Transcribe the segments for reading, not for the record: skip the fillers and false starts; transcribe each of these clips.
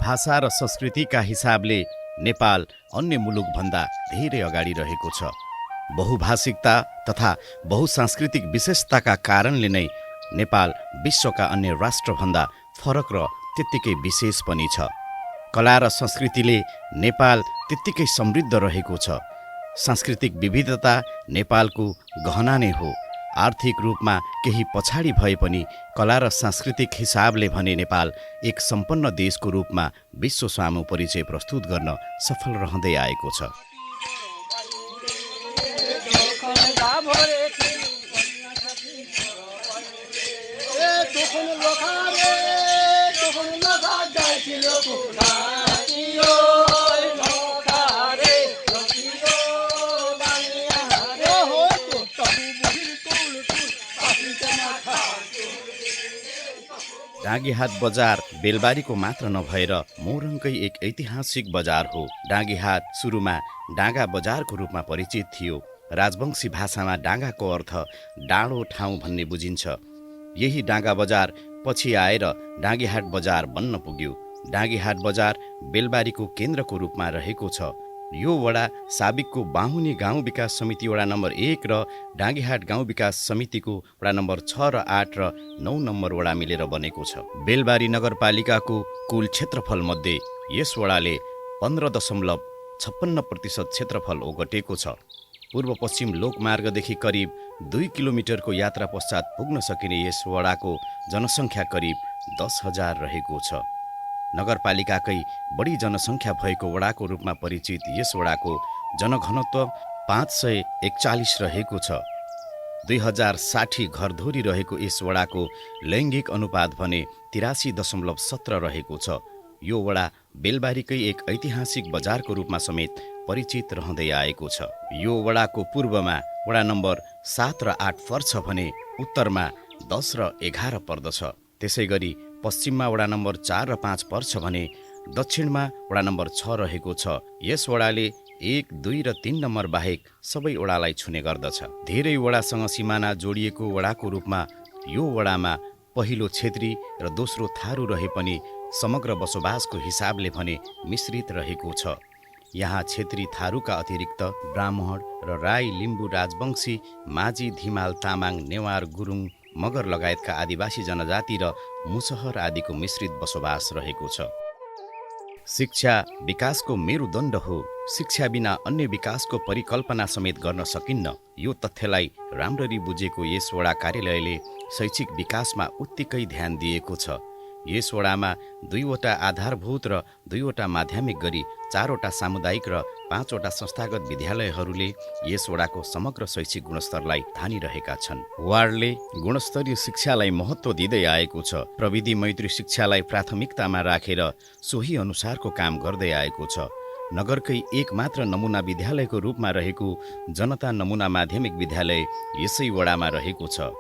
भाषा र संस्कृतिका हिसाबले नेपाल अन्य मुलुकभन्दा धेरै अगाडि रहेको छ। बहुभाषिकता तथा बहुसांस्कृतिक विशेषताका कारणले नै नेपाल विश्वका अन्य राष्ट्रभन्दा फरक र त्यत्तिकै विशेष पनि छ। कला र संस्कृतिले नेपाल त्यत्तिकै समृद्ध रहेको छ। सांस्कृतिक विविधता नेपालको गहना नै हो। आर्थिक रूपमा केही पछाडि भए पनि कला र सांस्कृतिक हिसाबले भने नेपाल एक सम्पन्न देशको रूपमा विश्व सामु परिचय प्रस्तुत गर्न सफल रहँदै आएको छ। डाँगीहाट बजार बेलबारीको मात्र नभएर मोरङकै एक ऐतिहासिक बजार हो। डाँगीहाट सुरुमा डाँगा बजारको रूपमा परिचित थियो। राजवंशी भाषामा डाँगाको अर्थ डाँडो ठाउँ भन्ने बुझिन्छ। यही डाँगा बजार पछि आएर डाँगीहाट बजार बन्न पुग्यो। डाँगीहाट बजार बेलबारीको केन्द्रको रूपमा रहेको छ। यो वडा साबिकको बाहुनी गाउँ विकास समिति वडा नम्बर 1 र डाँगीहाट गाउँ विकास समितिको वडा नम्बर 6 र 8 र 9 नम्बर वडा मिलेर बनेको छ। बेलबारी नगरपालिकाको कुल क्षेत्रफल मध्ये यस वडाले 15.56% क्षेत्रफल ओगटेको छ। पूर्व पश्चिम लोकमार्गदेखि करिब 2 किलोमिटरको यात्रा पश्चात पुग्न सकिने यस वडाको जनसङ्ख्या करिब 10,000 रहेको छ। नगरपालिकाकै बढी जनसङ्ख्या भएको वडाको रूपमा परिचित यस वडाको जनघनत्व 541 रहेको छ। 2060 घरधुरी रहेको यस वडाको लैङ्गिक अनुपात भने 83.17 रहेको छ। यो वडा बेलबारीकै एक ऐतिहासिक बजारको रूपमा समेत परिचित रहँदै आएको छ। यो वडाको पूर्वमा वडा नम्बर 7 र 8 पर्छ भने उत्तरमा 10 र 11 पर्दछ। त्यसै गरी पश्चिममा वडा नम्बर 4 र 5 पर्छ भने दक्षिणमा वडा नम्बर 6 रहेको छ। यस वडाले 1, 2 र 3 नम्बर बाहेक सबै वडालाई छुने गर्दछ। धेरै वडासँग सिमाना जोडिएको वडाको रूपमा यो वडामा पहिलो क्षेत्री र दोस्रो थारू रहे पनि समग्र बसोबासको हिसाबले भने मिश्रित रहेको छ। यहाँ क्षेत्री थारूका अतिरिक्त ब्राह्मण र राई, लिम्बू, राजवंशी, माझी, धिमाल, तामाङ, नेवार, गुरुङ, मगर लगायतका आदिवासी जनजाति र मुसहर आदिको मिश्रित बसोबास रहेको छ। शिक्षा विकासको मेरुदण्ड हो। शिक्षा बिना अन्य विकासको परिकल्पना समेत गर्न सकिन्न। यो तथ्यलाई राम्ररी बुझेको यस वडा कार्यालयले शैक्षिक विकासमा उत्तिकै ध्यान दिएको छ। यस वडामा 2वटा आधारभूत र 2वटा माध्यमिक गरी 4वटा सामुदायिक र 5वटा संस्थागत विद्यालयहरूले यस वडाको समग्र शैक्षिक गुणस्तरलाई धानिरहेका छन्। वार्डले गुणस्तरीय शिक्षालाई महत्त्व दिँदै आएको छ। प्रविधि मैत्री शिक्षालाई प्राथमिकतामा राखेर सोही अनुसारको काम गर्दै आएको छ। नगरकै एक मात्र नमुना विद्यालयको रूपमा रहेको जनता नमुना माध्यमिक विद्यालय यसै वडामा रहेको छ।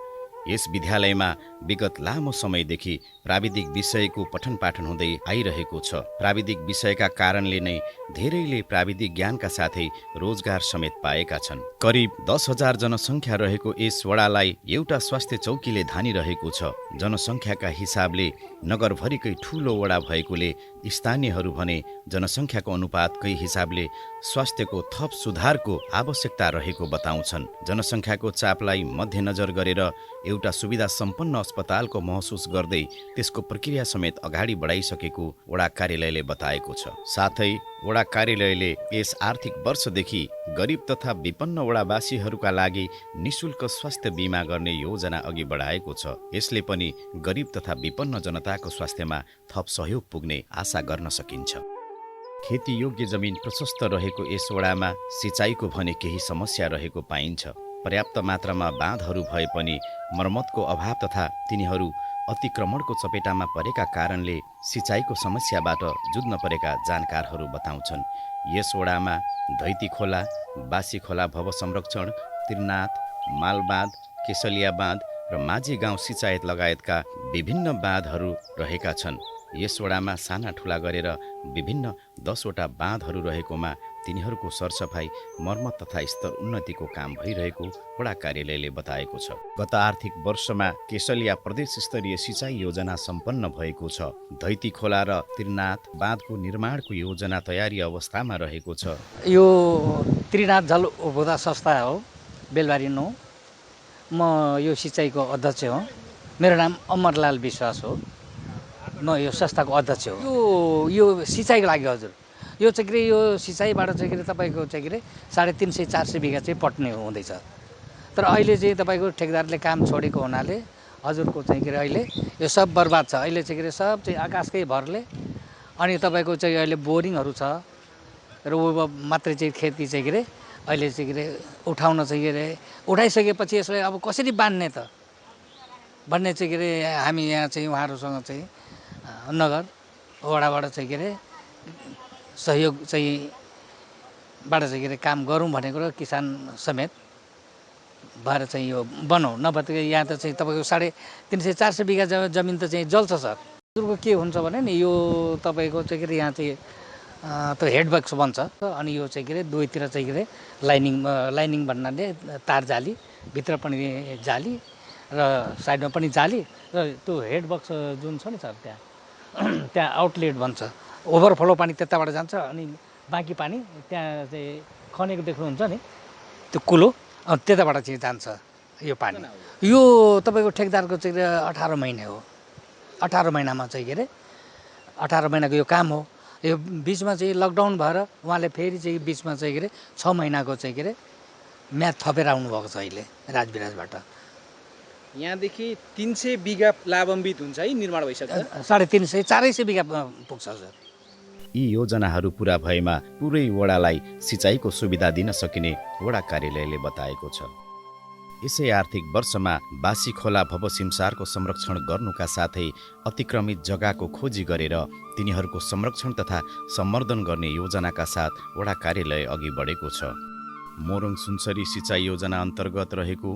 यस विद्यालयमा विगत लामो समयदेखि प्राविधिक विषयको पठन पाठन हुँदै आइरहेको छ। प्राविधिक विषयका कारणले नै धेरैले प्राविधिक ज्ञानका साथै रोजगार समेत पाएका छन्। करिब 10,000 जनसङ्ख्या रहेको यस वडालाई एउटा स्वास्थ्य चौकीले धानिरहेको छ। जनसङ्ख्याका हिसाबले नगरभरिकै ठूलो वडा भएकोले स्थानीयहरू भने जनसङ्ख्याको अनुपातकै हिसाबले स्वास्थ्यको थप सुधारको आवश्यकता रहेको बताउँछन्। जनसङ्ख्याको चापलाई मध्यनजर गरेर एउटा सुविधा सम्पन्न अस्पतालको महसुस गर्दै त्यसको प्रक्रिया समेत अगाडि बढाइसकेको वडा कार्यालयले बताएको छ। साथै वडा कार्यालयले यस आर्थिक वर्षदेखि गरिब तथा विपन्न वडावासीहरूका लागि निशुल्क स्वास्थ्य बिमा गर्ने योजना अघि बढाएको छ। यसले पनि गरिब तथा विपन्न जनताको स्वास्थ्यमा थप सहयोग पुग्ने आशा गर्न सकिन्छ। खेती योग्य जमिन प्रशस्त रहेको यस वडामा सिँचाइको भने केही समस्या रहेको पाइन्छ। पर्याप्त मात्रामा बाँधहरू भए पनि मर्मतको अभाव तथा तिनीहरू अतिक्रमणको चपेटामा परेका कारणले सिँचाइको समस्याबाट जुझ्न परेका जानकारहरू बताउँछन्। यस वडामा धैती खोला, बासी खोला भव संरक्षण, त्रिनाथ, मालबाँध, केसलिया बाँध र माझी गाउँ सिँचायत लगायतका विभिन्न बाँधहरू रहेका छन्। यस वडामा साना ठुला गरेर विभिन्न 10वटा बाँधहरू रहेकोमा तिनीहरूको सरसफाई, मर्मत तथा स्तर उन्नतिको काम भइरहेको वडा कार्यालयले बताएको छ। गत आर्थिक वर्षमा केसलिया प्रदेश स्तरीय सिँचाइ योजना सम्पन्न भएको छ। दैती खोला र त्रिनाथ बाँधको निर्माणको योजना तयारी अवस्थामा रहेको छ। यो त्रिनाथ जल उपभोक्ता संस्था हो, बेलबारी 9। म यो सिँचाइको अध्यक्ष हो। मेरो नाम अमरलाल विश्वास हो। म यो संस्थाको अध्यक्ष हो। यो सिँचाइको लागि हजुर, यो चाहिँ के यो सिँचाइबाट चाहिँ के तपाईँको चाहिँ के 350-400 बिघा चाहिँ पट्ने हुँदैछ। तर अहिले चाहिँ तपाईँको ठेकेदारले काम छोडेको हुनाले हजुरको चाहिँ के अहिले यो सब बर्बाद छ। अहिले चाहिँ के सब चाहिँ आकाशकै भरले, अनि तपाईँको चाहिँ अहिले बोरिङहरू छ र ऊ मात्रै चाहिँ खेती चाहिँ के अहिले चाहिँ के उठाउन चाहिँ के उठाइसकेपछि यसलाई अब कसरी बाँध्ने त भन्ने चाहिँ के हामी यहाँ चाहिँ उहाँहरूसँग चाहिँ नगर वडाबाट चाहिँ के सहयोग चाहिँ बाट चाहिँ के काम गरौँ भनेको र किसान समेत भएर चाहिँ यो बनाऊ, नभए यहाँ त चाहिँ तपाईँको 350-400 बिघा जमिन त चाहिँ जल्छ सर। हजुरको के हुन्छ भने नि यो तपाईँको चाहिँ के यहाँ चाहिँ त्यो हेडबक्स बन्छ, अनि यो चाहिँ के दुवैतिर चाहिँ के लाइनिङ भन्नाले तार जाली, भित्र पनि जाली र साइडमा पनि जाली, र त्यो हेडबक्स जुन छ नि सर त्यहाँ आउटलेट भन्छ। ओभरफ्लो पानी त्यताबाट जान्छ, अनि बाँकी पानी त्यहाँ चाहिँ खनेको देख्नुहुन्छ नि त्यो कुलो, त्यताबाट चाहिँ जान्छ यो पानी। यो तपाईँको ठेकदारको चाहिँ 18 महिना हो। 18 महिनामा चाहिँ के 18 महिनाको यो काम हो। यो बिचमा चाहिँ लकडाउन भएर उहाँले फेरि चाहिँ बिचमा चाहिँ के 6 महिनाको चाहिँ के म्याद थपेर आउनुभएको छ अहिले राजविराजबाट। यहाँदेखि 300 बिघा लाभान्वित हुन्छ है, निर्माण भइसक्छ। 350-400 बिघा पुग्छ सर। यी योजनाहरू पूरा भएमा पुरै वडालाई सिँचाइको सुविधा दिन सकिने वडा कार्यालयले बताएको छ। यसै आर्थिक वर्षमा बासी खोला भवसिमसारको संरक्षण गर्नुका साथै अतिक्रमित जग्गाको खोजी गरेर तिनीहरूको संरक्षण तथा सम्वर्धन गर्ने योजनाका साथ वडा कार्यालय अघि बढेको छ। मोरङ सुनसरी सिँचाइ योजना अन्तर्गत रहेको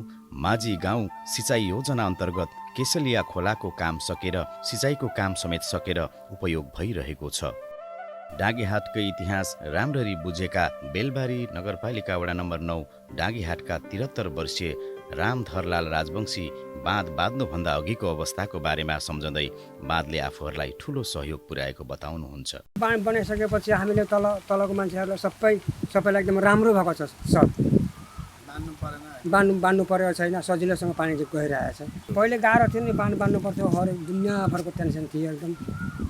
माझी गाउँ सिँचाइ योजना अन्तर्गत केसलिया खोलाको काम सकेर सिँचाइको काम समेत सकेर उपयोग भइरहेको छ। डाँगीहाटकै इतिहास राम्ररी बुझेका बेलबारी नगरपालिका वडा नम्बर 9 डाँगीहाटका 73 वर्षीय रामधरलाल राजवंशी बाँध बाँध्नुभन्दा अघिको अवस्थाको बारेमा सम्झँदै बाँधले आफूहरूलाई ठुलो सहयोग पुर्याएको बताउनुहुन्छ। बाँध बनाइसकेपछि हामीले तलको मान्छेहरूलाई सबैलाई एकदम राम्रो भएको छ सर। बाँध्नु परेको छैन, सजिलोसँग पानी चाहिँ गइरहेको छ। पहिले गाह्रो थियो नि, बाँध्नु पर्थ्यो, हरेक दुनियाँभरको टेन्सन थियो एकदम।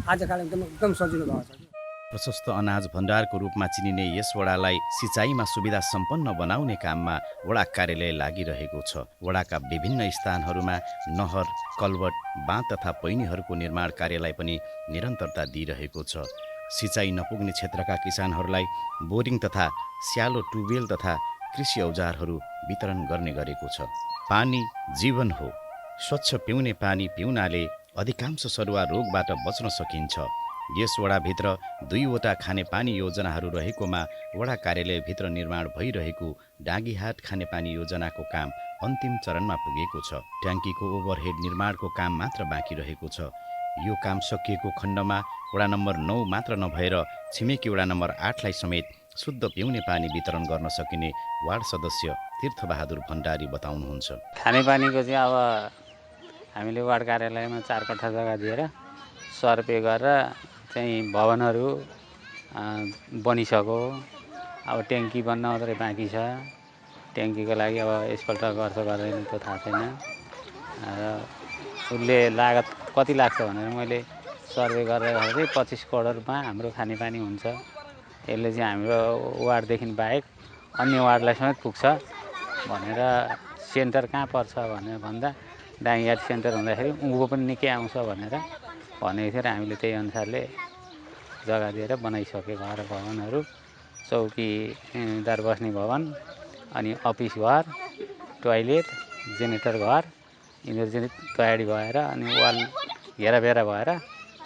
आजकाल एकदम सजिलो भएको छ। प्रशस्त अनाज भण्डारको रूपमा चिनिने यस वडालाई सिँचाइमा सुविधा सम्पन्न बनाउने काममा वडा कार्यालय लागिरहेको छ। वडाका विभिन्न स्थानहरूमा नहर, कलवट, बाँध तथा पैनीहरूको निर्माण कार्यलाई पनि निरन्तरता दिइरहेको छ। सिँचाइ नपुग्ने क्षेत्रका किसानहरूलाई बोरिङ तथा स्यालो ट्युबवेल तथा कृषि औजारहरू वितरण गर्ने गरेको छ। पानी जीवन हो। स्वच्छ पिउने पानी पिउनाले अधिकांश सरुवा रोगबाट बच्न सकिन्छ। यस वडाभित्र 2वटा खानेपानी योजनाहरू रहेकोमा वडा कार्यालयभित्र निर्माण भइरहेको डाँगीहाट खानेपानी योजनाको काम अन्तिम चरणमा पुगेको छ। ट्याङ्कीको ओभरहेड निर्माणको काम मात्र बाँकी रहेको छ। यो काम सकिएको खण्डमा वडा नम्बर 9 मात्र नभएर छिमेकी वडा नम्बर 8लाई समेत शुद्ध पिउने पानी वितरण गर्न सकिने वार्ड सदस्य तीर्थबहादुर भण्डारी बताउनुहुन्छ। खानेपानीको चाहिँ अब हामीले वार्ड कार्यालयमा 4 कट्ठा जग्गा दिएर सर्वे गरेर चाहिँ भवनहरू बनिसक्यो। अब ट्याङ्की बन्न मात्रै बाँकी छ। ट्याङ्कीको लागि अब यसपल्ट गर्छ गर्दैन त्यो थाहा छैन। र उसले लागत कति लाग्छ भनेर मैले सर्वे गरेर 25 करोडमा हाम्रो खानेपानी हुन्छ। यसले चाहिँ हाम्रो वार्डदेखि बाहेक अन्य वार्डलाई समेत पुग्छ भनेर। सेन्टर कहाँ पर्छ भनेर भन्दा डाँगीहाट सेन्टर हुँदाखेरि उँभो पनि निकै आउँछ भनेर भनेको थियो र हामीले त्यही अनुसारले जग्गा दिएर बनाइसके घर भवनहरू, चौकीदार बस्ने भवन, अनि अफिस घर, टोयलेट, जेनेरेटर घर, यिनीहरू चाहिँ तयारी भएर अनि वाल घेराबेरा भएर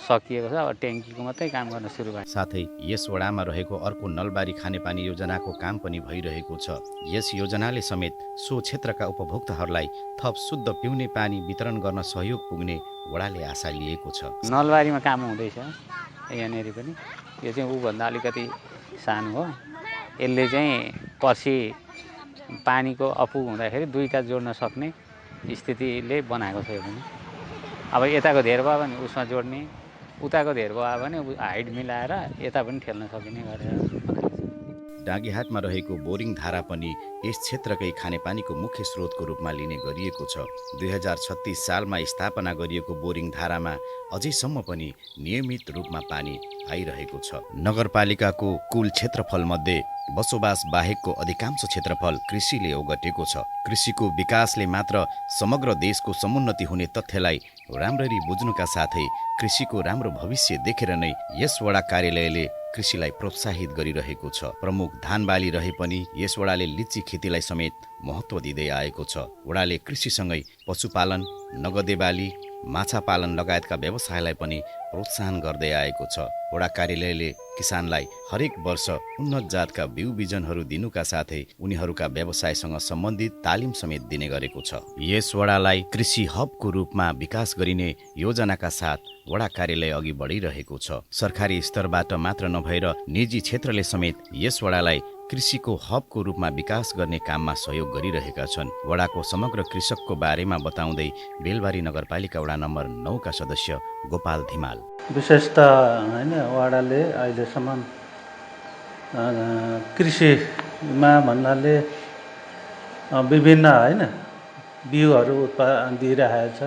सकिएको छ। अब ट्याङ्कीको मात्रै काम गर्न सुरु भयो। साथै यस वडामा रहेको अर्को नलबारी खानेपानी योजनाको काम पनि भइरहेको छ। यस योजनाले समेत सो क्षेत्रका उपभोक्ताहरूलाई थप शुद्ध पिउने पानी वितरण गर्न सहयोग पुग्ने वडाले आशा लिएको छ। नलबारीमा काम हुँदैछ यहाँनिर पनि। यो चाहिँ ऊभन्दा अलिकति सानो हो। यसले चाहिँ पछि पानीको अपुग हुँदाखेरि दुईटा जोड्न सक्ने स्थितिले बनाएको छ यो पनि। अब यताको धेर भयो भने उसमा जोड्ने, उताको धेर भयो भने हाइट मिलाएर यता पनि ठेल्न सकिने गरेर बनाएको छ। डाँगीहाटमा रहेको बोरिङ धारा पनि यस क्षेत्रकै खानेपानीको मुख्य स्रोतको रूपमा लिने गरिएको छ। 2036 सालमा स्थापना गरिएको बोरिङ धारामा अझैसम्म पनि नियमित रूपमा पानी आइरहेको छ। नगरपालिकाको कुल क्षेत्रफलमध्ये बसोबास बाहेकको अधिकांश क्षेत्रफल कृषिले ओगटेको छ। कृषिको विकासले मात्र समग्र देशको समुन्नति हुने तथ्यलाई राम्ररी बुझ्नुका साथै कृषिको राम्रो भविष्य देखेर नै यस वडा कार्यालयले कृषिलाई प्रोत्साहित गरिरहेको छ। प्रमुख धान बाली रहे पनि यस वडाले लिची खेतीलाई समेत महत्त्व दिँदै आएको छ। वडाले कृषिसँगै पशुपालन, नगदे बाली, माछा पालन लगायतका व्यवसायलाई पनि प्रोत्साहन गर्दै आएको छ। वडा कार्यालयले किसानलाई हरेक वर्ष उन्नत जातका बिउ बिजनहरू दिनुका साथै उनीहरूका व्यवसायसँग सम्बन्धित तालिम समेत दिने गरेको छ। यस वडालाई कृषि हबको रूपमा विकास गरिने योजनाका साथ वडा कार्यालय अघि बढिरहेको छ। सरकारी स्तरबाट मात्र नभएर निजी क्षेत्रले समेत यस वडालाई कृषिको हबको रूपमा विकास गर्ने काममा सहयोग गरिरहेका छन्। वडाको समग्र कृषकको बारेमा बताउँदै बेलबारी नगरपालिका वडा नम्बर 9 का सदस्य गोपाल धिमाल, विशेष त होइन वडाले अहिलेसम्म कृषिमा भन्नाले विभिन्न होइन बिउहरू उत्पादन दिइरहेछ,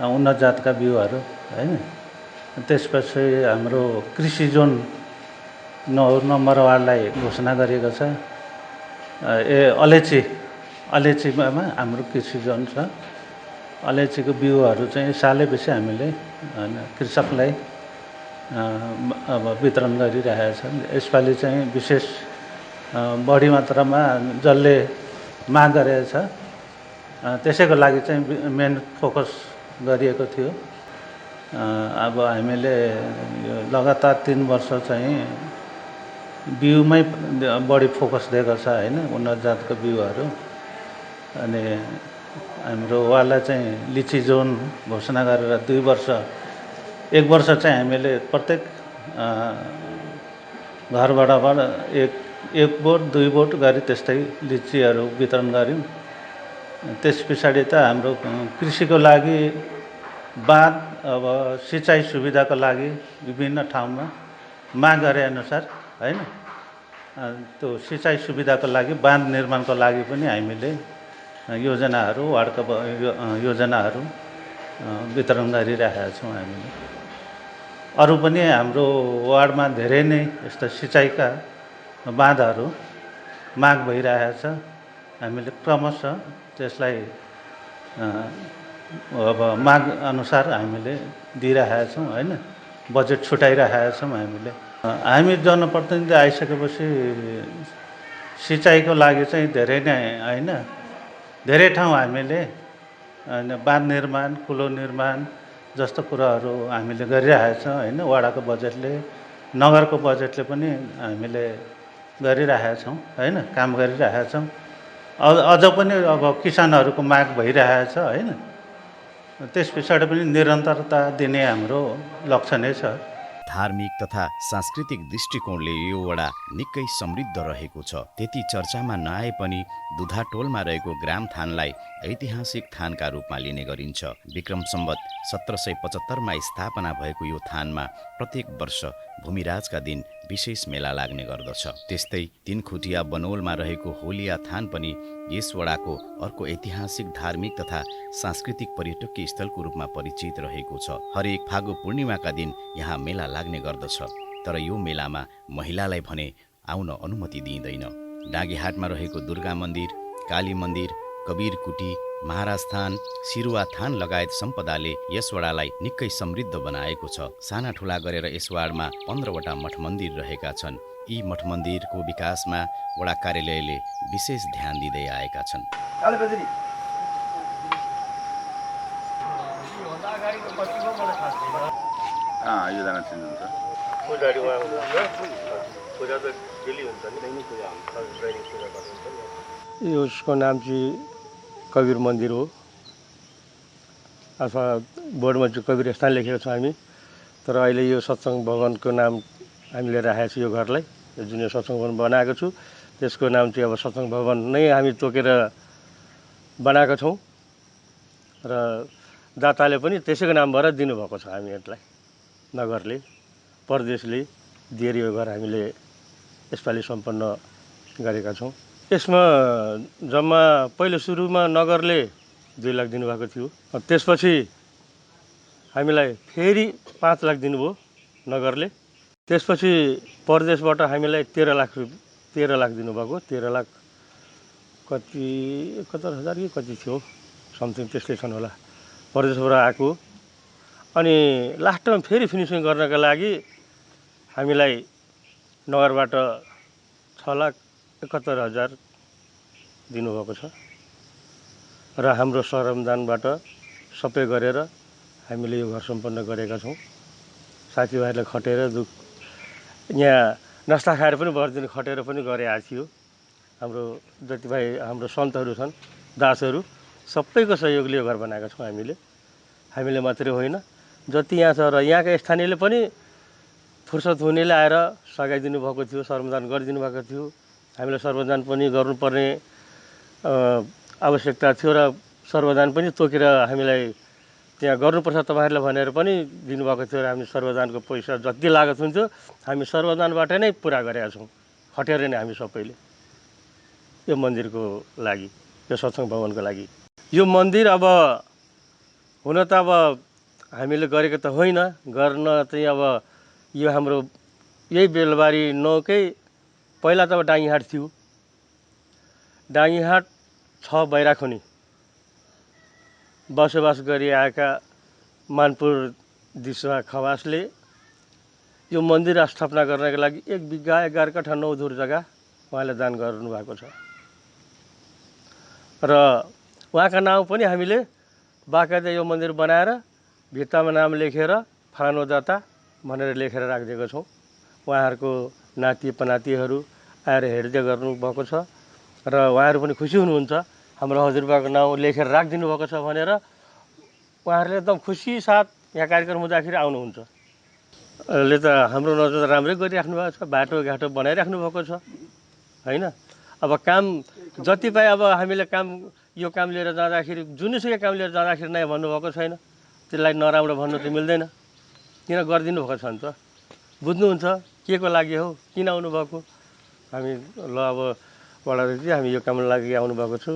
उन्नत जातका बिउहरू होइन। त्यसपछि हाम्रो कृषि जोन 9 नम्बर वार्डलाई घोषणा गरिएको छ। अलैँचीमा हाम्रो कृषि जोन छ। अलैँचीको बिउहरू चाहिँ सालैपछि हामीले होइन कृषकलाई अब वितरण गरिरहेका छन्। यसपालि चाहिँ विशेष बढी मात्रामा जसले माग गरेको छ त्यसैको लागि चाहिँ मेन फोकस गरिएको थियो। अब हामीले यो लगातार 3 वर्ष चाहिँ बिउमै बढी फोकस दिएको छ होइन, उन्नत जातको बिउहरू। अनि हाम्रो वाला चाहिँ लिची जोन घोषणा गरेर 1 वर्ष चाहिँ हामीले प्रत्येक घरबाट एक बोट 2 बोट गरी त्यस्तै लिचीहरू वितरण गऱ्यौँ। त्यस पछाडि त हाम्रो कृषिको लागि बाँध, अब सिँचाइ सुविधाको लागि विभिन्न ठाउँमा माग गरे अनुसार होइन त्यो सिँचाइ सुविधाको लागि बाँध निर्माणको लागि पनि हामीले योजनाहरू वार्डका योजनाहरू वितरण गरिरहेका छौँ हामीले। अरू पनि हाम्रो वार्डमा धेरै नै यस्ता सिँचाइका बाँधहरू माग भइरहेको छ। हामीले क्रमशः त्यसलाई अब माग अनुसार हामीले दिइरहेका छौँ होइन, बजेट छुट्याइरहेका छौँ हामीले। हामी जनप्रतिनिधि आइसकेपछि सिँचाइको लागि चाहिँ धेरै नै होइन धेरै ठाउँ हामीले बाँध निर्माण, कुलो निर्माण जस्तो कुराहरू हामीले गरिरहेका छौँ होइन। वडाको बजेटले, नगरको बजेटले पनि हामीले गरिरहेका छौँ होइन, काम गरिरहेका छौँ। अझ पनि अब किसानहरूको माग भइरहेको छ होइन। त्यस पछाडि पनि निरन्तरता दिने हाम्रो लक्ष्य नै छ। धार्मिक तथा सांस्कृतिक दृष्टिकोणले यो वडा निकै समृद्ध रहेको छ। त्यति चर्चामा नआए पनि दुधाटोलमा रहेको ग्राम थानलाई ऐतिहासिक थानका रूपमा लिने गरिन्छ। विक्रम सम्वत 1775 स्थापना भएको यो थानमा प्रत्येक वर्ष भूमिराजका दिन विशेष मेला लाग्ने गर्दछ। त्यस्तै 3 खुटिया बनोलमा रहेको होलिया थान पनि यस वडाको अर्को ऐतिहासिक धार्मिक तथा सांस्कृतिक पर्यटकीय स्थलको रूपमा परिचित रहेको छ। हरेक फागु पूर्णिमाका दिन यहाँ मेला लाग्ने गर्दछ, तर यो मेलामा महिलालाई भने आउन अनुमति दिइँदैन। डाँगीहाटमा रहेको दुर्गा मन्दिर, काली मन्दिर, कबीर कुटी, महाराज थान, सिरुवा थान लगायत सम्पदाले यस वडालाई निकै समृद्ध बनाएको छ। साना ठुला गरेर यस वाडमा 15 वटा मठ मन्दिर रहेका छन्। यी मठ मन्दिरको विकासमा वडा कार्यालयले विशेष ध्यान दिँदै आएका छन्। उसको नाम चाहिँ कबीर मन्दिर हो। अथवा बोर्डमा चाहिँ कबीर स्थान लेखेको छ हामी, तर अहिले यो सत्सङ्ग भवनको नाम हामीले राखेको छ यो घरलाई। यो जुन सत्सङ्ग भवन बनाएको छु त्यसको नाम चाहिँ अब सत्सङ्ग भवन नै हामी तोकेर बनाएको छौँ र दाताले पनि त्यसैको नामबाट दिनुभएको छ हामीहरूलाई। नगरले परदेशले दिएर यो घर हामीले यसपालि सम्पन्न गरेका छौँ। यसमा जम्मा पहिलो सुरुमा नगरले 2 लाख दिनुभएको थियो। त्यसपछि हामीलाई फेरि 5 लाख दिनुभयो नगरले। त्यसपछि परदेशबाट हामीलाई 13 लाख दिनुभएको। 13 लाख कति 71,000 कि कति थियो समथिङ त्यस्तै छन् होला परदेशबाट आएको। अनि लास्टमा फेरि फिनिसिङ गर्नका लागि हामीलाई नगरबाट 6,71,000 दिनुभएको छ र हाम्रो सरमदानबाट सबै गरेर हामीले यो घर सम्पन्न गरेका छौँ। साथीभाइहरूले खटेर यहाँ नास्ता खाएर पनि बर्दिन खटेर पनि गरे आएको थियो। हाम्रो जति भाइ हाम्रो सन्तहरू छन् दासहरू सबैको सहयोगले यो घर बनाएका छौँ हामीले मात्रै होइन जति यहाँ छ र यहाँका स्थानीयले पनि फुर्सद हुनेले आएर सघाइदिनु भएको थियो, सर्वदान गरिदिनु भएको थियो। हामीलाई सर्वदान पनि गर्नुपर्ने आवश्यकता थियो र सर्वदान पनि तोकेर हामीलाई त्यहाँ गर्नुपर्छ तपाईँहरूले भनेर पनि दिनुभएको थियो र हामी सर्वदानको पैसा जति लागत हुन्थ्यो हामी सर्वदानबाट नै पुरा गरेका छौँ खटेर नै हामी सबैले यो मन्दिरको लागि, यो सत्सङ्ग भवनको लागि। यो मन्दिर अब हुन त अब हामीले गरेको त होइन, गर्न चाहिँ अब यो हाम्रो यही बेलबारी 9 कै पहिला त अब डाँगीहाट थियो। डाँगीहाट 6 बैराखुनी बसोबास गरिआएका मानपुर दिशा खवासले यो मन्दिर स्थापना गर्नको लागि 1 बिघा 11 कठा 9 धुर जग्गा उहाँले दान गर्नुभएको छ र उहाँका नाम पनि हामीले बाकायदा यो मन्दिर बनाएर भित्तामा नाम लेखेर फलानु दाता भनेर लेखेर राखिदिएको छौँ। उहाँहरूको नाति पनातिहरू आएर हेर्दै गर्नुभएको छ र उहाँहरू पनि खुसी हुनुहुन्छ हाम्रो हजुरबाको नाउँ लेखेर राखिदिनु भएको छ भनेर उहाँहरूले एकदम खुसी साथ यहाँ कार्यक्रम हुँदाखेरि आउनुहुन्छ। ले त हाम्रो नजर राम्रै गरिराख्नु भएको छ, बाटोघाटो बनाइराख्नु भएको छ होइन। अब काम जति पाए अब हामीले यो काम लिएर जाँदाखेरि जुनसुकै काम लिएर जाँदाखेरि नै भन्नुभएको छैन, त्यसलाई नराम्रो भन्नु त मिल्दैन। किन गरिदिनु भएको छ नि त, बुझ्नुहुन्छ के को लागि हो, किन आउनुभएको। हामी ल अब वडादेखि हामी यो कामको लागि आउनुभएको छु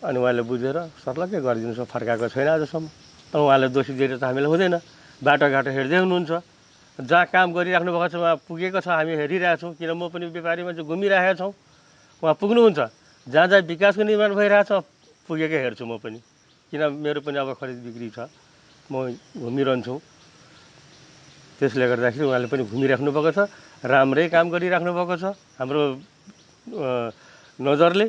अनि उहाँले बुझेर सर्लक्कै गरिदिनु छ, फर्काएको छैन आजसम्म। अनि उहाँले दोषी दिएर त हामीलाई हुँदैन। बाटोघाटो हेर्दै हुनुहुन्छ, जहाँ काम गरिराख्नु भएको छ उहाँ पुगेको छ, हामी हेरिरहेछौँ। किन म पनि व्यापारी मान्छे घुमिरहेका छौँ, उहाँ पुग्नुहुन्छ। जहाँ जहाँ विकासको निर्माण भइरहेछ पुगेकै हेर्छु म पनि, किन मेरो पनि अब खरिद बिक्री छ, म घुमिरहन्छु। त्यसले गर्दाखेरि उहाँले पनि घुमिराख्नु भएको छ, राम्रै काम गरिराख्नु भएको छ। हाम्रो नजरले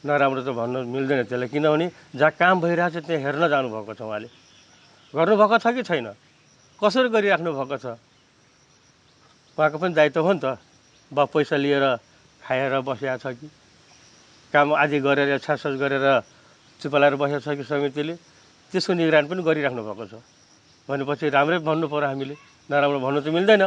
नराम्रो त भन्न मिल्दैन त्यसलाई, किनभने जहाँ काम भइरहेछ त्यहाँ हेर्न जानुभएको छ। उहाँले गर्नुभएको छ कि छैन, कसरी गरिराख्नु भएको छ, उहाँको पनि दायित्व हो नि त। बा पैसा लिएर खाएर बसेको छ कि काम आदि गरेर छासछास गरेर चुपालाएर बसेको छ कि समितिले, त्यसको निगरानी पनि गरिराख्नु भएको छ भनेपछि राम्रै भन्नु पर्यो। हामीले नराम्रो भन्नु त मिल्दैन।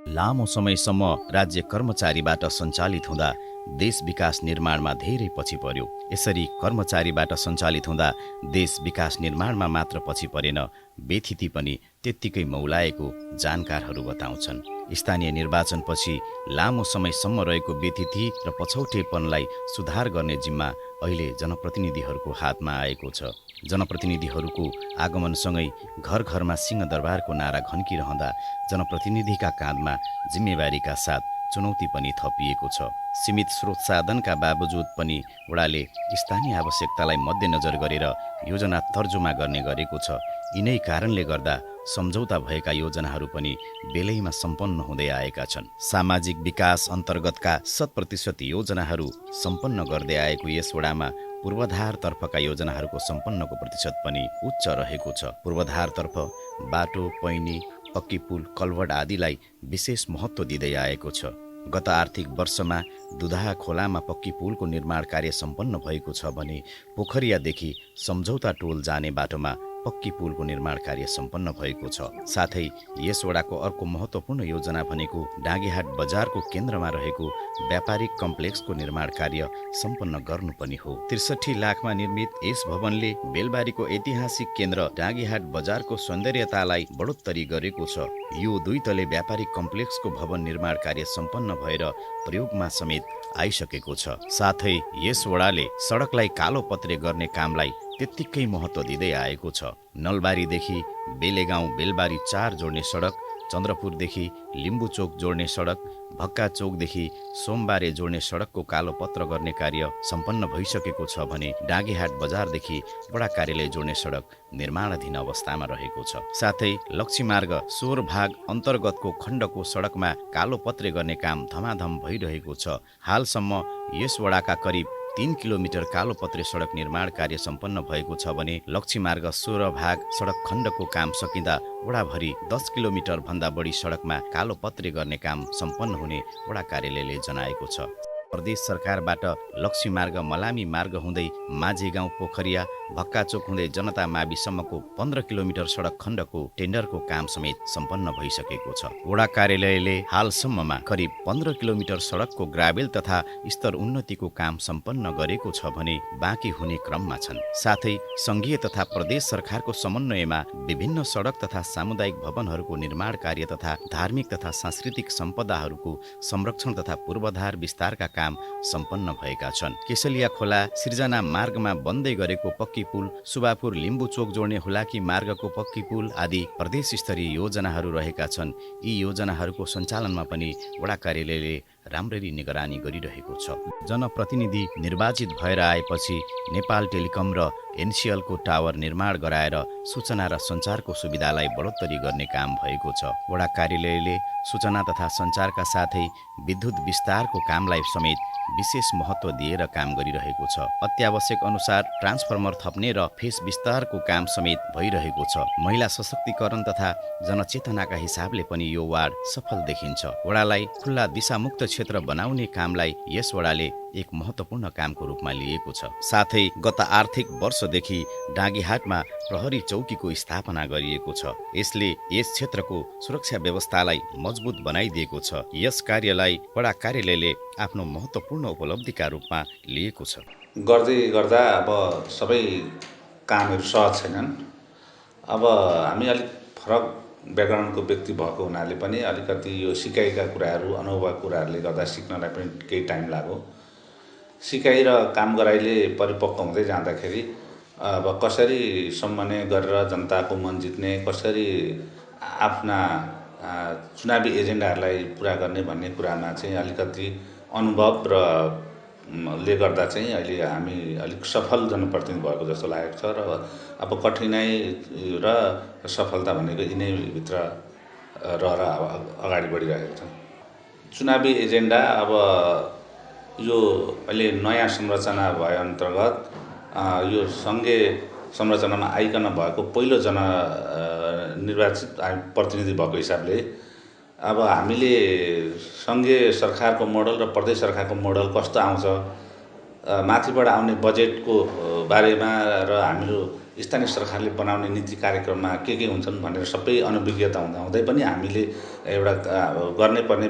लामो समयसम्म राज्य कर्मचारीबाट सञ्चालित हुँदा देश विकास निर्माणमा धेरै पछि पर्यो। यसरी कर्मचारीबाट सञ्चालित हुँदा देश विकास निर्माणमा मात्र पछि परेन, बेथिति पनि त्यत्तिकै मौलाएको जानकारहरू बताउँछन्। स्थानीय निर्वाचनपछि लामो समयसम्म रहेको बेथिति र पछौटेपनलाई सुधार गर्ने जिम्मा अहिले जनप्रतिनिधिहरूको हातमा आएको छ। जनप्रतिनिधिहरूको आगमनसँगै घर घरमा सिंहदरबारको नारा घन्किरहँदा जनप्रतिनिधिका काँधमा जिम्मेवारीका साथ चुनौती पनि थपिएको छ। सीमित स्रोत साधनका बावजुद पनि वडाले स्थानीय आवश्यकतालाई मध्यनजर गरेर योजना तर्जुमा गर्ने गरेको छ। यिनै कारणले गर्दा सम्झौता भएका योजनाहरू पनि बेलैमा सम्पन्न हुँदै आएका छन्। सामाजिक विकास अन्तर्गतका 100% योजनाहरू सम्पन्न गर्दै आएको यस वडामा पूर्वाधारतर्फका योजनाहरूको सम्पन्नको प्रतिशत पनि उच्च रहेको छ। पूर्वाधारतर्फ बाटो, पैनी, पक्की पुल, कलभट आदिलाई विशेष महत्त्व दिँदै आएको छ। गत आर्थिक वर्षमा दुधाहा खोलामा पक्की पुलको निर्माण कार्य सम्पन्न भएको छ भने पोखरियादेखि सम्झौता टोल जाने बाटोमा पक्की पुलको निर्माण कार्य सम्पन्न भएको छ। साथै यस वडाको अर्को महत्त्वपूर्ण योजना भनेको डाँगीहाट बजारको केन्द्रमा रहेको व्यापारिक कम्प्लेक्सको निर्माण कार्य सम्पन्न गर्नु पनि हो। 63 लाखमा निर्मित यस भवनले बेलबारीको ऐतिहासिक केन्द्र डाँगीहाट बजारको सौन्दर्यतालाई बढोत्तरी गरेको छ। यो 2 तले व्यापारिक कम्प्लेक्सको भवन निर्माण कार्य सम्पन्न भएर प्रयोगमा समेत आइसकेको छ। साथै यस वडाले सडकलाई कालो पत्रे गर्ने कामलाई त्यत्तिकै महत्त्व दिँदै आएको छ। नलबारीदेखि बेलेगाउँ बेलबारी 4 जोड्ने सडक, चन्द्रपुरदेखि लिम्बुचोक जोड्ने सडक, भक्का चोकदेखि सोमबारे जोड्ने सडकको कालो पत्र गर्ने कार्य सम्पन्न भइसकेको छ भने डाँगीहाट बजारदेखि वडा कार्यालय जोड्ने सडक निर्माणाधीन अवस्थामा रहेको छ। साथै लक्ष्मीमार्ग 16 भाग अन्तर्गतको खण्डको सडकमा कालो पत्रे गर्ने काम धमाधम भइरहेको छ। हालसम्म यस वडाका करिब 3 किलोमिटर कालो पत्रे सडक निर्माण कार्य सम्पन्न भएको छ भने लक्ष्मीमार्ग 16 भाग सडक खण्डको काम सकिँदा वडाभरि 10 किलोमिटर भन्दा बढी सडकमा कालो पत्रे गर्ने काम सम्पन्न हुने वडा कार्यालयले जनाएको छ। प्रदेश सरकारबाट लक्ष्मीमार्ग मलामी मार्ग हुँदै माझी गाउँ पोखरिया भक्काचोक हुँदै जनता माविसम्मको 15 किलोमिटर सडक खण्डको टेन्डरको काम समेत सम्पन्न भइसकेको छ। वडा कार्यालयले हालसम्ममा करिब 15 किलोमिटर सडकको ग्राभेल तथा स्तर उन्नतिको काम सम्पन्न गरेको छ भने बाँकी हुने क्रममा छन्। साथै संघीय तथा प्रदेश सरकारको समन्वयमा विभिन्न सडक तथा सामुदायिक भवनहरूको निर्माण कार्य तथा धार्मिक तथा सांस्कृतिक सम्पदाहरूको संरक्षण तथा पूर्वाधार विस्तारका काम सम्पन्न भएका छन्। केसलिया खोला सिर्जना मार्गमा बन्दै गरेको पक्की पुल, सुबापुर लिम्बुचोक जोड्ने हुलाकी मार्गको पक्की पुल आदि प्रदेश स्तरीय योजनाहरू रहेका छन्। यी योजनाहरूको सञ्चालनमा पनि वडा कार्यालयले राम्ररी निगरानी गरिरहेको छ। जनप्रतिनिधि निर्वाचित भएर आएपछि नेपाल टेलिकम र एनसिएलको टावर निर्माण गराएर सूचना र सञ्चारको सुविधालाई बढोत्तरी गर्ने काम भएको छ। वडा कार्यालयले सूचना तथा सञ्चारका साथै विद्युत विस्तारको कामलाई समेत विशेष महत्त्व दिएर काम गरिरहेको छ। अत्यावश्यक अनुसार ट्रान्सफर्मर थप्ने र फेस विस्तारको काम समेत भइरहेको छ। महिला सशक्तिकरण तथा जनचेतनाका हिसाबले पनि यो वार्ड सफल देखिन्छ। वडालाई खुल्ला दिशामुक्त क्षेत्र बनाउने कामलाई यस वडाले एक महत्त्वपूर्ण कामको रूपमा लिएको छ। साथै गत आर्थिक वर्षदेखि डाँगीहाटमा प्रहरी चौकीको स्थापना गरिएको छ। यसले यस क्षेत्रको सुरक्षा व्यवस्थालाई मजबुत बनाइदिएको छ। यस कार्यलाई वडा कार्यालयले आफ्नो महत्त्वपूर्ण उपलब्धिका रूपमा लिएको छ। गर्दै गर्दा अब सबै कामहरू सहज छैनन्। अब हामी अलिक फरक ब्याकग्राउन्डको व्यक्ति भएको हुनाले पनि अलिकति यो सिकाइका कुराहरू अनुभवका कुराहरूले गर्दा सिक्नलाई पनि केही टाइम लाग्यो। सिकाइ र काम गराइले परिपक्व हुँदै जाँदाखेरि अब कसरी समन्वय गरेर जनताको मन जित्ने, कसरी आफ्ना चुनावी एजेन्डाहरूलाई पुरा गर्ने भन्ने कुरामा चाहिँ अलिकति अनुभव र ले गर्दा चाहिँ अहिले हामी अलिक सफल जनप्रतिनिधि भएको जस्तो लागेको छ। र अब कठिनाइ र सफलता भनेको यिनैभित्र रहेर अगाडि बढिरहेको छ। चुनावी एजेन्डा अब यो अहिले नयाँ संरचना भए अन्तर्गत यो सङ्घीय संरचनामा आइकन भएको पहिलो निर्वाचित प्रतिनिधि भएको हिसाबले अब हामीले सङ्घीय सरकारको मोडल र प्रदेश सरकारको मोडल कस्तो आउँछ, माथिबाट आउने बजेटको बारेमा र हाम्रो स्थानीय सरकारले बनाउने नीति कार्यक्रममा के हुन्छन् भनेर सबै अनभिज्ञता हुँदाहुँदै पनि हामीले एउटा गर्नै पर्ने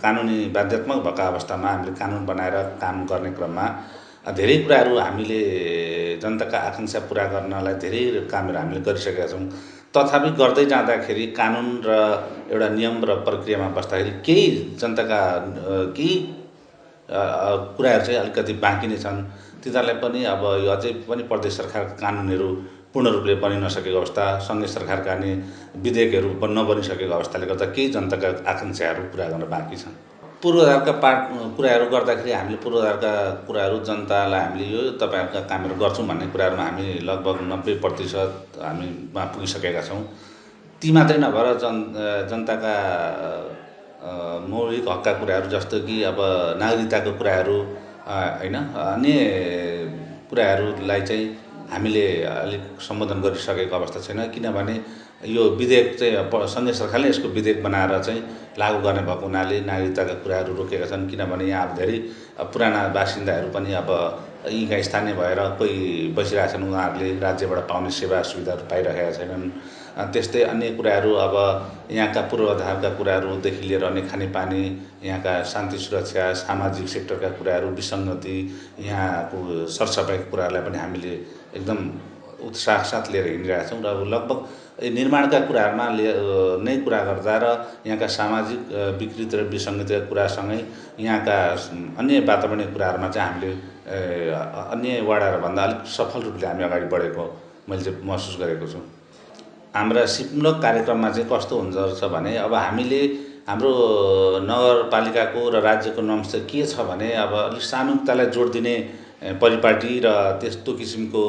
कानुनी बाध्यात्मक भएका अवस्थामा हामीले कानुन बनाएर काम गर्ने क्रममा धेरै कुराहरू हामीले जनताका आकाङ्क्षा पुरा गर्नलाई धेरै कामहरू हामीले गरिसकेका छौँ। तथापि गर्दै जाँदाखेरि कानुन र एउटा नियम र प्रक्रियामा बस्दाखेरि केही जनताका केही कुराहरू चाहिँ अलिकति बाँकी नै छन्। तिनीहरूलाई पनि अब यो अझै पनि प्रदेश सरकारका कानुनहरू पूर्ण रूपले बनि नसकेको अवस्था, सङ्घीय सरकारका नि विधेयकहरू नबनिसकेको अवस्थाले गर्दा केही जनताका आकाङ्क्षाहरू पुरा गर्न बाँकी छन्। पूर्वाधारका कुराहरू गर्दाखेरि हामीले पूर्वाधारका कुराहरू जनतालाई हामीले यो तपाईँहरूका कामहरू गर्छौँ भन्ने कुराहरूमा हामी लगभग 90% हामीमा पुगिसकेका छौँ। ती मात्रै नभएर जनताका मौलिक हकका कुराहरू जस्तो कि अब नागरिकताको कुराहरू होइन, अन्य कुराहरूलाई चाहिँ हामीले अलिक सम्बोधन गरिसकेको अवस्था छैन। किनभने यो विधेयक चाहिँ सङ्घीय सरकारले यसको विधेयक बनाएर चाहिँ लागू गर्ने भएको हुनाले नागरिकताका कुराहरू रोकेका छन्। किनभने यहाँ अब धेरै पुराना बासिन्दाहरू पनि अब यहीँका स्थानीय भएर कोही बसिरहेका छन्, उहाँहरूले राज्यबाट पाउने सेवा सुविधाहरू पाइरहेका छैनन्। त्यस्तै अन्य कुराहरू अब यहाँका पूर्वाधारका कुराहरूदेखि लिएर अन्य खानेपानी, यहाँका शान्ति सुरक्षा, सामाजिक सेक्टरका कुराहरू, विसङ्गति, यहाँको सरसफाइका कुराहरूलाई पनि हामीले एकदम उत्साह साथ लिएर हिँडिरहेका छौँ। र अब लगभग निर्माणका कुराहरूमा नै कुरा गर्दा र यहाँका सामाजिक विकृति र विसङ्गतिका कुरासँगै यहाँका अन्य वातावरणीय कुराहरूमा चाहिँ हामीले अन्य वडाहरूभन्दा अलिक सफल रूपले हामी अगाडि बढेको मैले चाहिँ महसुस गरेको छु। हाम्रा सिपमूलक कार्यक्रममा चाहिँ कस्तो हुन्छ भने अब हामीले हाम्रो नगरपालिकाको र राज्यको नम्स चाहिँ के छ भने अब अलिक सामूहिकतालाई जोड दिने परिपाटी र त्यस्तो किसिमको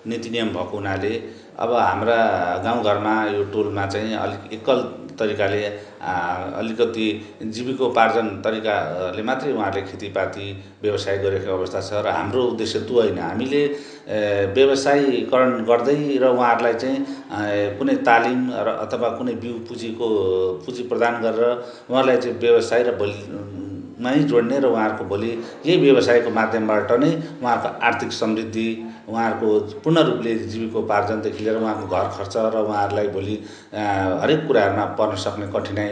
नीति नियम भएको हुनाले अब हाम्रा गाउँघरमा यो टोलमा चाहिँ अलिक एकल तरिकाले अलिकति जीविकोपार्जन तरिकाले मात्रै उहाँहरूले खेतीपाती व्यवसाय गरेको अवस्था छ। र हाम्रो उद्देश्य त्यो होइन, हामीले व्यवसायीकरण गर्दै र उहाँहरूलाई चाहिँ कुनै तालिम र अथवा कुनै बिउ पुँजी प्रदान गरेर उहाँहरूलाई चाहिँ व्यवसाय र मै जोड्ने र उहाँहरूको भोलि यही व्यवसायको माध्यमबाट नै उहाँहरूको आर्थिक समृद्धि, उहाँहरूको पूर्ण रूपले जीविकोपार्जनदेखि लिएर उहाँको घर खर्च र उहाँहरूलाई भोलि हरेक कुराहरूमा पर्न सक्ने कठिनाइ,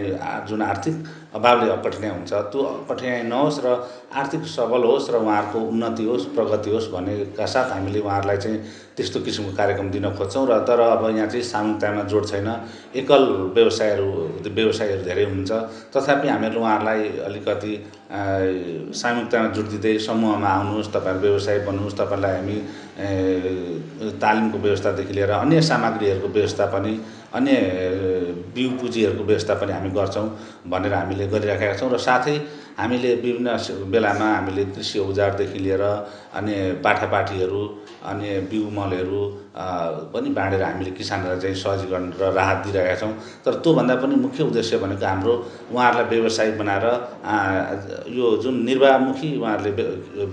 जुन आर्थिक अभावले कठिनाइ हुन्छ, त्यो कठिनाइ नहोस् र आर्थिक सबल होस् र उहाँहरूको उन्नति होस्, प्रगति होस् भन्नेका साथ हामीले उहाँहरूलाई चाहिँ त्यस्तो किसिमको कार्यक्रम दिन खोज्छौँ। र तर अब यहाँ चाहिँ सामूहिकतामा जोड छैन, एकल व्यवसायहरू धेरै हुनुहुन्छ। तथापि हामीहरूले उहाँहरूलाई अलिकति सामूहिकतामा जोड दिँदै समूहमा आउनुहोस्, तपाईँहरू व्यवसाय बन्नुहोस्, तपाईँलाई हामी तालिमको व्यवस्थादेखि लिएर अन्य सामग्रीहरूको व्यवस्था पनि, अन्य बिउ पुँजीहरूको व्यवस्था पनि हामी गर्छौँ भनेर हामीले गरिराखेका छौँ। र साथै हामीले विभिन्न बेलामा हामीले कृषि औजारदेखि लिएर अन्य पाठापाठीहरू, अन्य बिउ मलहरू पनि बाँडेर हामीले किसानहरूलाई चाहिँ सहजीकरण र राहत दिइरहेका छौँ। तर त्योभन्दा पनि मुख्य उद्देश्य भनेको हाम्रो उहाँहरूलाई व्यवसाय बनाएर यो जुन निर्वाहमुखी उहाँहरूले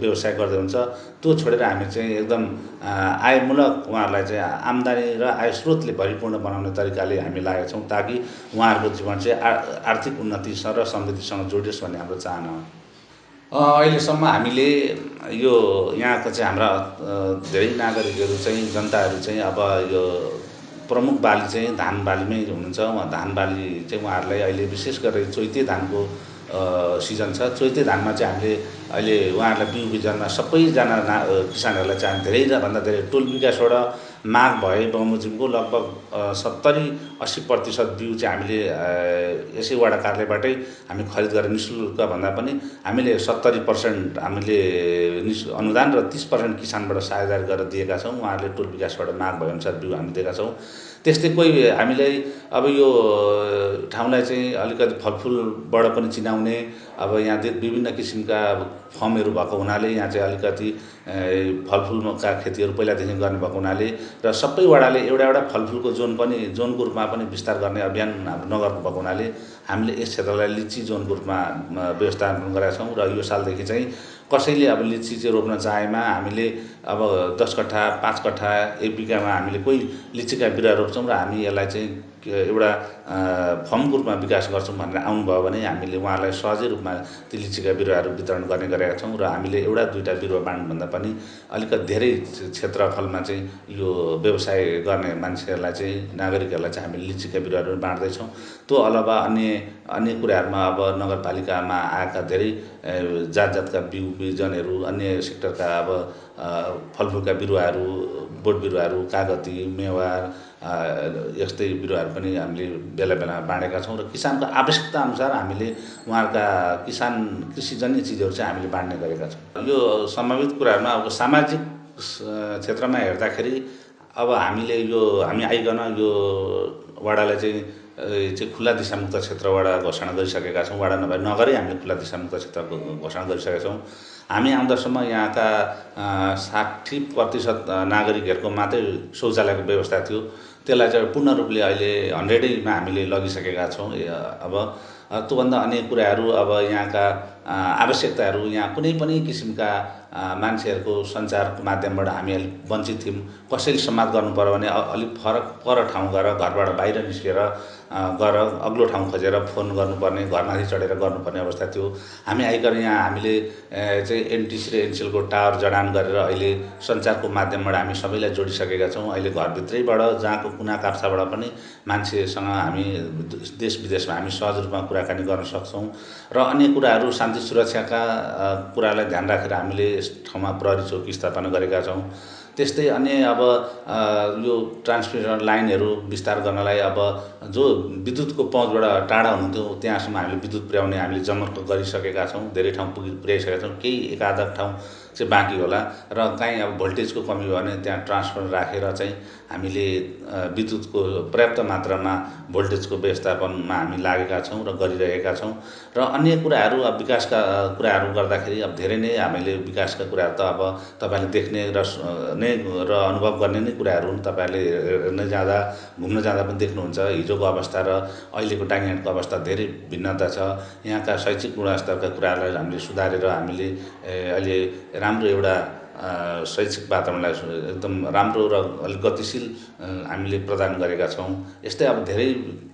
व्यवसाय गर्दै हुन्छ त्यो छोडेर हामी चाहिँ एकदम आयमूलक उहाँहरूलाई चाहिँ आम्दानी र आय स्रोतले भरिपूर्ण बनाउने तरिकाले हामी लागेका छौँ, ताकि उहाँहरूको जीवन चाहिँ आर्थिक उन्नतिसँग र समृद्धिसँग जोडियोस् भन्ने हाम्रो चाहना हो। अहिलेसम्म हामीले यो यहाँको चाहिँ हाम्रा धेरै नागरिकहरू चाहिँ, जनताहरू चाहिँ अब यो प्रमुख बाली चाहिँ धान बालीमै हुनुहुन्छ। उहाँ धान बाली चाहिँ उहाँहरूलाई अहिले विशेष गरेर चैते धानको सिजन छ। चैते धानमा चाहिँ हामीले अहिले उहाँहरूलाई बिउ बिजनमा सबैजना किसानहरूलाई चाहिँ धेरैभन्दा धेरै टोल विकासबाट माग भए बमोजिमको लगभग 70-80% बिउ चाहिँ हामीले यसै वडा कार्यालयबाटै हामी खरिद गरेर निःशुल्क भन्दा पनि हामीले 70% हामीले अनुदान र 30% किसानबाट सहायता गरेर दिएका छौँ। उहाँहरूले टोल विकासबाट माग भएअनुसार बिउ हामी दिएका छौँ। त्यस्तै कोही हामीलाई अब यो ठाउँलाई चाहिँ अलिकति फलफुलबाट पनि चिनाउने, अब यहाँ विभिन्न किसिमका फर्महरू भएको हुनाले यहाँ चाहिँ अलिकति फलफुलका खेतीहरू पहिलादेखि गर्ने भएको हुनाले र सबै वडाले एउटा फलफुलको जोनको रूपमा पनि विस्तार गर्ने अभियान हाम्रो नगरको भएको हुनाले हामीले यस क्षेत्रलाई लिची जोनको रूपमा व्यवस्थापन गरेका छौँ। र यो सालदेखि चाहिँ कसैले अब लिची चाहिँ रोप्न चाहेमा हामीले अब 10 कट्ठा 5 कट्ठा 1 बिघामा हामीले कोही लिचीका बिरुवा रोप्छौँ र हामी यसलाई चाहिँ एउटा फर्मको रूपमा विकास गर्छौँ भनेर आउनुभयो भने हामीले उहाँहरूलाई सहजै रूपमा ती लिचीका बिरुवाहरू वितरण गर्ने गरेका छौँ। र हामीले एउटा दुईवटा बिरुवा बाँड्नुभन्दा पनि अलिकति धेरै क्षेत्रफलमा चाहिँ यो व्यवसाय गर्ने मान्छेहरूलाई चाहिँ, नागरिकहरूलाई चाहिँ हामीले लिचीका बिरुवाहरू बाँड्दैछौँ। त्यो अलावा अन्य कुराहरूमा अब नगरपालिकामा आएका धेरै जातका बिउ बिजनहरू, अन्य सेक्टरका अब फलफुलका बिरुवाहरू, बोट बिरुवाहरू, कागती, मेवार यस्तै बिरुवाहरू पनि हामीले बेला बेलामा बाँडेका छौँ। र किसानको आवश्यकता अनुसार हामीले उहाँहरूका कृषिजन्य चिजहरू चाहिँ हामीले बाँड्ने गरेका छौँ। यो सम्भावित कुराहरूमा अब सामाजिक क्षेत्रमा हेर्दाखेरि अब हामी आइकन यो वडालाई चाहिँ खुला दिशामुक्त क्षेत्र वडा घोषणा गरिसकेका छौँ। वडा नभए नगरै हामीले खुला दिशामुक्त क्षेत्र घोषणा गरिसकेका छौँ। हामी आउँदासम्म यहाँका 60% नागरिकहरूको मात्रै शौचालयको व्यवस्था थियो, त्यसलाई चाहिँ पूर्ण रूपले अहिले 100मा हामीले लगिसकेका छौँ। अब त्योभन्दा अन्य कुराहरू अब यहाँका आवश्यकताहरू यहाँ कुनै पनि किसिमका मान्छेहरूको सञ्चारको माध्यमबाट हामी अलिक वञ्चित थियौँ। कसैले संवाद गर्नु पर्यो भने अलिक फरक पर ठाउँ गएर घरबाट बाहिर निस्केर गएर अग्लो ठाउँ खोजेर फोन गर्नुपर्ने, घरमाथि चढेर गर्नुपर्ने अवस्था थियो। हामी आइकन यहाँ हामीले चाहिँ एनटिसी र एनसेलको टावर जडान गरेर अहिले सञ्चारको माध्यमबाट हामी सबैलाई जोडिसकेका छौँ। अहिले घरभित्रैबाट जहाँको कुना काप्चाबाट पनि मान्छेसँग हामी देश विदेशमा हामी सहज रूपमा कुराकानी गर्न सक्छौँ र अन्य कुराहरू शान्ति सुरक्षाका कुरालाई ध्यान राखेर हामीले यस ठाउँमा प्रहरी चौकी स्थापना गरेका छौँ। त्यस्तै अन्य अब यो ट्रान्समिसन लाइनहरू विस्तार गर्नलाई अब जो विद्युतको पहुँचबाट टाढा हुनुहुन्थ्यो त्यहाँसम्म हामीले विद्युत पुर्याउने हामीले जमर्को गरिसकेका छौँ। धेरै ठाउँ पुर्याइसकेका छौँ। केही एक आधा ठाउँ चाहिँ बाँकी होला र कहीँ अब भोल्टेजको कमी भयो भने त्यहाँ ट्रान्सफर्मर राखेर चाहिँ हामीले विद्युतको पर्याप्त मात्रामा भोल्टेजको व्यवस्थापनमा हामी लागेका छौँ र गरिरहेका छौँ। र अन्य कुराहरू अब विकासका कुराहरू गर्दाखेरि अब धेरै नै हामीले विकासका कुराहरू त अब तपाईँले देख्ने र अनुभव गर्ने नै कुराहरू हुन्। तपाईँहरूले हेर्न जाँदा घुम्न जाँदा पनि देख्नुहुन्छ हिजोको अवस्था र अहिलेको डाङियाटको अवस्था धेरै भिन्नता छ। यहाँका शैक्षिक गुणस्तरका कुराहरूलाई हामीले सुधारेर हामीले अहिले राम्रो एउटा शैक्षिक वातावरणलाई एकदम राम्रो र अलिक गतिशील हामीले प्रदान गरेका छौँ। यस्तै अब धेरै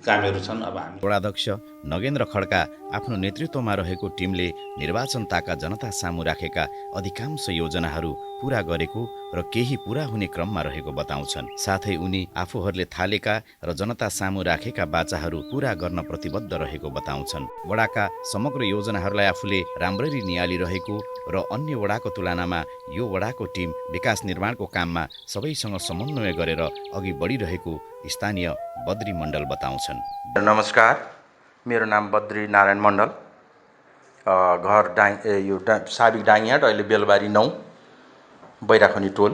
कामहरू छन्। अब हामी वडाध्यक्ष नगेन्द्र खड्का आफ्नो नेतृत्वमा रहेको टिमले निर्वाचनताका जनता सामु राखेका अधिकांश योजनाहरू पूरा गरेको र केही पूरा हुने क्रममा रहेको बताउँछन्। साथै उनी आफूहरूले थालेका र जनता सामु राखेका बाचाहरू पूरा गर्न प्रतिबद्ध रहेको बताउँछन्। वडाका समग्र योजनाहरूलाई आफूले राम्ररी निहालिरहेको र अन्य वडाको तुलनामा यो वडाको टिम विकास निर्माणको काममा सबैसँग समन्वय गरेर अघि बढिरहेको स्थानीय बद्री मण्डल बताउँछन्। नमस्कार, मेरो नाम बद्री नारायण मण्डल, घर यो साबिक डाङियाट, अहिले बेलबारी 9, बैराखनी टोल।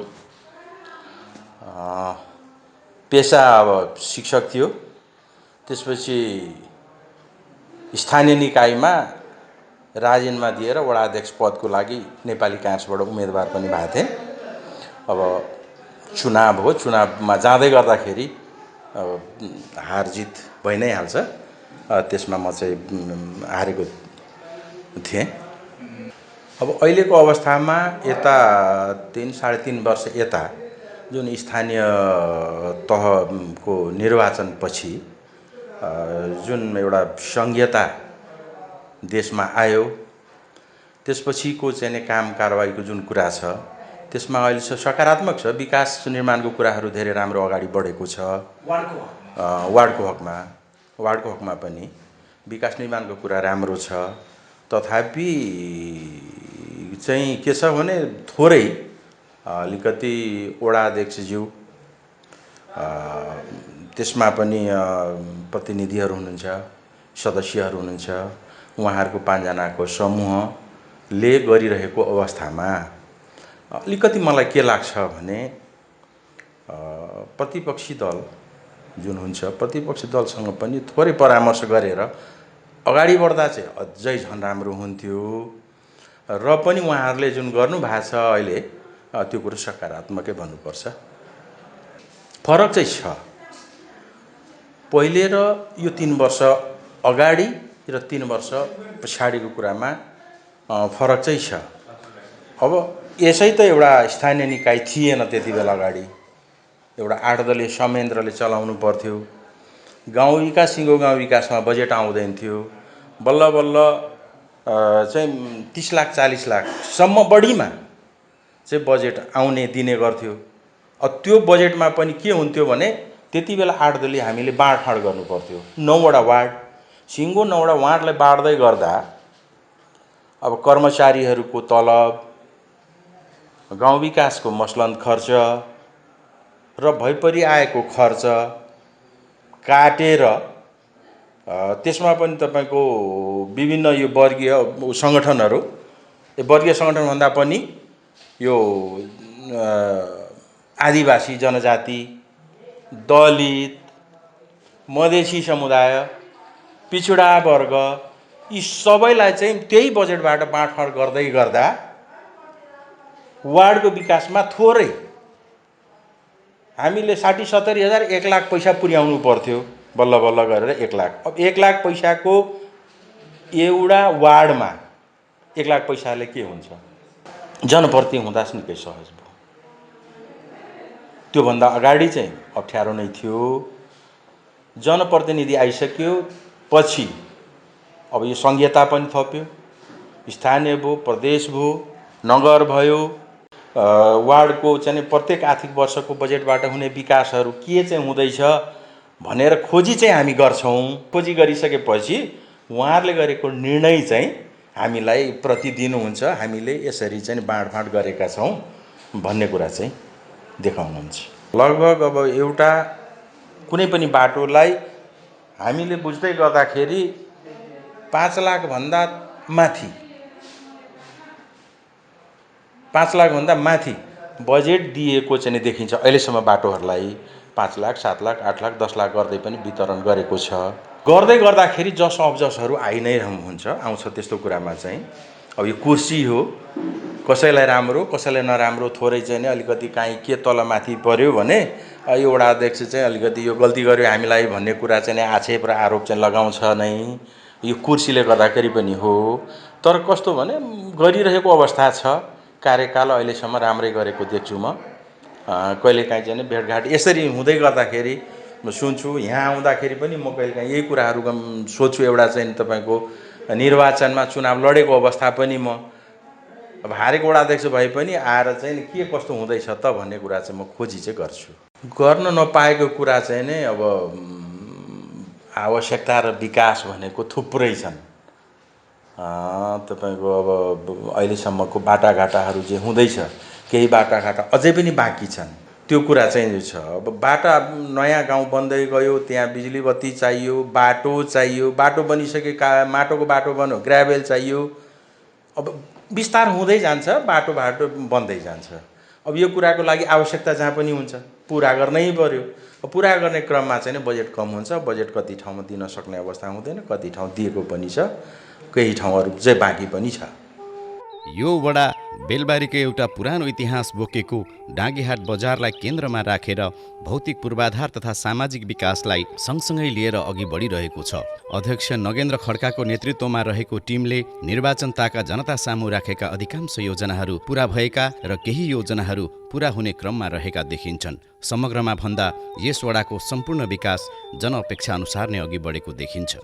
पेसा अब शिक्षक थियो। त्यसपछि स्थानीय निकायमा राजेनमा दिएर वडा अध्यक्ष पदको लागि नेपाली काङ्ग्रेसबाट उम्मेदवार पनि भएको थिएँ। अब चुनाव हो, चुनावमा जाँदै गर्दाखेरि अब हार जित भइ नै हाल्छ। त्यसमा म चाहिँ हारेको थिएँ। अब अहिलेको अवस्थामा यता 3-3.5 वर्ष यता जुन स्थानीय तहको निर्वाचनपछि जुन एउटा सङ्घीयता देशमा आयो, त्यसपछिको चाहिँ काम कारबाहीको जुन कुरा छ त्यसमा अहिले सकारात्मक छ। विकास निर्माणको कुराहरू धेरै राम्रो अगाडि बढेको छ। वार्डको हकमा पनि विकास निर्माणको कुरा राम्रो छ। तथापि चाहिँ के छ भने थोरै अलिकति वडा अध्यक्षज्यू, त्यसमा पनि प्रतिनिधिहरू हुनुहुन्छ, सदस्यहरू हुनुहुन्छ, उहाँहरूको 5 जनाको समूहले गरिरहेको अवस्थामा अलिकति मलाई के लाग्छ भने प्रतिपक्षी दल जुन हुन्छ, प्रतिपक्षी दलसँग पनि थोरै परामर्श गरेर अगाडि बढ्दा चाहिँ अझै झन् राम्रो हुन्थ्यो। र पनि उहाँहरूले जुन गर्नुभएको छ अहिले त्यो कुरो सकारात्मकै भन्नुपर्छ। फरक चाहिँ छ पहिले र यो 3 वर्ष अगाडि र 3 वर्ष पछाडिको कुरामा फरक चाहिँ छ। अब यसै त एउटा स्थानीय निकाय थिएन त्यति बेला। अगाडि एउटा 8 दलीय संयन्त्रले चलाउनु पर्थ्यो। गाउँ विकास, सिङ्गो गाउँ विकासमा बजेट आउँदैन थियो। बल्ल बल्ल चाहिँ 30 लाख 40 लाखसम्म बढीमा चाहिँ बजेट आउने दिने गर्थ्यो। त्यो बजेटमा पनि के हुन्थ्यो भने त्यति बेला 8 दलीय हामीले बाँडफाँड गर्नु पर्थ्यो। 9वटा वार्ड, सिङ्गो 9वटा वार्डलाई बाँड्दै गर्दा अब कर्मचारीहरूको तलब, गाउँ विकासको मसलन खर्च र भइपरि आएको खर्च काटेर त्यसमा पनि तपाईँको विभिन्न यो वर्गीय सङ्गठनहरू, वर्गीय सङ्गठनभन्दा पनि यो आदिवासी जनजाति, दलित, मधेसी समुदाय, पिछडा वर्ग, यी सबैलाई चाहिँ त्यही बजेटबाट बाँडफाँड गर्दै गर्दा वार्डको विकासमा थोरै हामीले 60-70 हजार 1 लाख पैसा पुर्याउनु पर्थ्यो। बल्ल बल्ल गरेर 1 लाख। अब 1 लाख पैसाको एउटा वार्डमा 1 लाख पैसाले के हुन्छ? जनप्रति हुँदा निकै सहज भयो। त्योभन्दा अगाडि चाहिँ अप्ठ्यारो नै थियो। जनप्रतिनिधि आइसक्यो पछि अब यो सङ्घीयता पनि थप्यो, स्थानीय भयो, प्रदेश भयो, नगर भयो, वार्डको चाहिँ प्रत्येक आर्थिक वर्षको बजेटबाट हुने विकासहरू के चाहिँ हुँदैछ भनेर खोजी चाहिँ हामी गर्छौँ। खोजी गरिसकेपछि उहाँहरूले गरेको निर्णय चाहिँ हामीलाई प्रति दिनुहुन्छ, हामीले यसरी चाहिँ बाँडफाँड गरेका छौँ भन्ने कुरा चाहिँ देखाउनुहुन्छ। लगभग अब एउटा कुनै पनि बाटोलाई हामीले बुझ्दै गर्दाखेरि 5 लाखभन्दा माथि 5 लाखभन्दा माथि बजेट दिएको चाहिँ देखिन्छ। अहिलेसम्म बाटोहरूलाई 5 लाख, 7 लाख, 8 लाख, 10 लाख गर्दै पनि वितरण गरेको छ। गर्दै गर्दाखेरि जस अब्जसहरू आइ नै हुन्छ, आउँछ त्यस्तो कुरामा चाहिँ। अब यो कुर्सी हो, कसैलाई राम्रो कसैलाई नराम्रो, थोरै चाहिँ अलिकति काहीँ के तलमाथि पर्यो भने यो वडा अध्यक्ष चाहिँ अलिकति यो गल्ती गर्यो हामीलाई भन्ने कुरा चाहिँ आक्षेप र आरोप चाहिँ लगाउँछ नै। यो कुर्सीले गर्दाखेरि पनि हो। तर कस्तो भने गरिरहेको अवस्था छ। कार्यकाल अहिलेसम्म राम्रै गरेको देख्छु म। कहिलेकाहीँ चाहिँ भेटघाट यसरी हुँदै गर्दाखेरि म सुन्छु, यहाँ आउँदाखेरि पनि म कहिलेकाहीँ यही कुराहरू सोध्छु। एउटा चाहिँ तपाईँको निर्वाचनमा चुनाव लडेको अवस्था पनि म अब हारेको वडा अध्यक्ष भए पनि आएर चाहिँ के कस्तो हुँदैछ त भन्ने कुरा चाहिँ म खोजी चाहिँ गर्छु। गर्न नपाएको कुरा चाहिँ नै अब आवश्यकता र विकास भनेको थुप्रै छन्। तपाईँको अब अहिलेसम्मको बाटाघाटाहरू जे हुँदैछ, केही बाटाघाटा अझै पनि बाँकी छन्। त्यो कुरा चाहिँ छ। अब बाटा नयाँ गाउँ बन्दै गयो, त्यहाँ बिजुली बत्ती चाहियो, बाटो चाहियो, बाटो बनिसके माटोको बाटो बन्यो, ग्राभेल चाहियो। अब विस्तार हुँदै जान्छ, बाटो बन्दै जान्छ। अब यो कुराको लागि आवश्यकता जहाँ पनि हुन्छ पुरा गर्नै पर्यो। पुरा गर्ने क्रममा चाहिँ बजेट कम हुन्छ। बजेट कति ठाउँमा दिन सक्ने अवस्था हुँदैन, कति ठाउँ दिएको पनि छ, केही ठाउँहरू चाहिँ बाँकी पनि छ। यो वडा बेलबारीको एउटा पुरानो इतिहास बोकेको डाँगीहाट बजारलाई केन्द्रमा राखेर भौतिक पूर्वाधार तथा सामाजिक विकासलाई सँगसँगै लिएर अघि बढिरहेको छ। अध्यक्ष नगेन्द्र खड्काको नेतृत्वमा रहेको टिमले निर्वाचनताका जनता सामु राखेका अधिकांश योजनाहरू पूरा भएका र केही योजनाहरू पूरा हुने क्रममा रहेका देखिन्छन्। समग्रमा भन्दा यस वडाको सम्पूर्ण विकास जनअपेक्षा अनुसार नै अघि बढेको देखिन्छ।